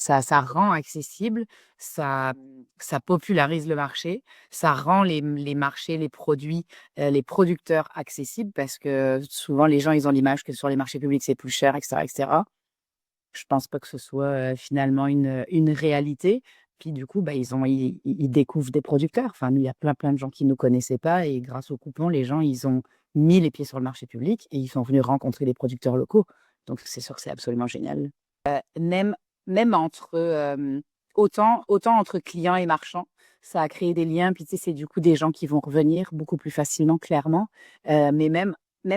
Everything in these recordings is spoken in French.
Ça rend accessible, ça popularise le marché, ça rend les marchés, les produits, les producteurs accessibles parce que souvent les gens, ils ont l'image que sur les marchés publics, c'est plus cher et cetera et cetera. Je pense pas que ce soit, finalement une réalité. Puis du coup, bah, ils découvrent des producteurs. Enfin, nous, il y a plein de gens qui nous connaissaient pas et grâce au coupon, les gens, ils ont mis les pieds sur le marché public et ils sont venus rencontrer les producteurs locaux. Donc c'est sûr que c'est absolument génial. Même même entre, autant entre clients et marchands, ça a créé des liens. Puis tu sais, c'est du coup des gens qui vont revenir beaucoup plus facilement, clairement. Mais même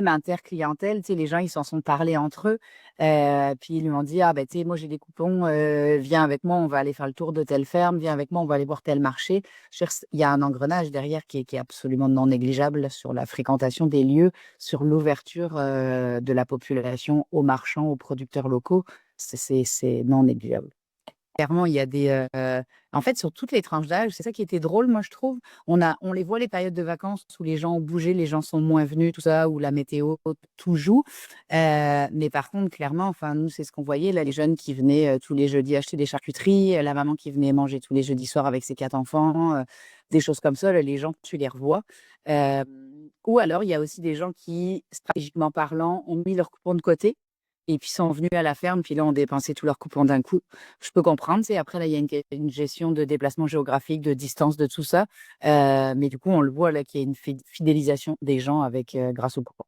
interclientèle, tu sais, les gens, ils s'en sont parlé entre eux. Puis ils lui ont dit: «Ah ben tu sais, moi j'ai des coupons, viens avec moi, on va aller faire le tour de telle ferme, viens avec moi, on va aller voir tel marché». Je veux dire, il y a un engrenage derrière qui est absolument non négligeable sur la fréquentation des lieux, sur l'ouverture, de la population aux marchands, aux producteurs locaux. C'est non négligeable. Clairement, il y a en fait, sur toutes les tranches d'âge, c'est ça qui était drôle, moi, je trouve. On les voit les périodes de vacances où les gens ont bougé, les gens sont moins venus, tout ça, où la météo, tout joue. Mais par contre, clairement, enfin, nous, c'est ce qu'on voyait, là, les jeunes qui venaient, tous les jeudis acheter des charcuteries, la maman qui venait manger tous les jeudis soirs avec ses 4 enfants, des choses comme ça, là, les gens, tu les revois. Hem, ou alors, il y a aussi des gens qui, stratégiquement parlant, ont mis leur coupon de côté et puis sont venus à la ferme, puis là, ont dépensé tous leurs coupons d'un coup. Je peux comprendre, tu sais, après là, il y a une gestion de déplacement géographique, de distance, de tout ça, mais du coup, on le voit là qu'il y a une fidélisation des gens avec, grâce au coupon.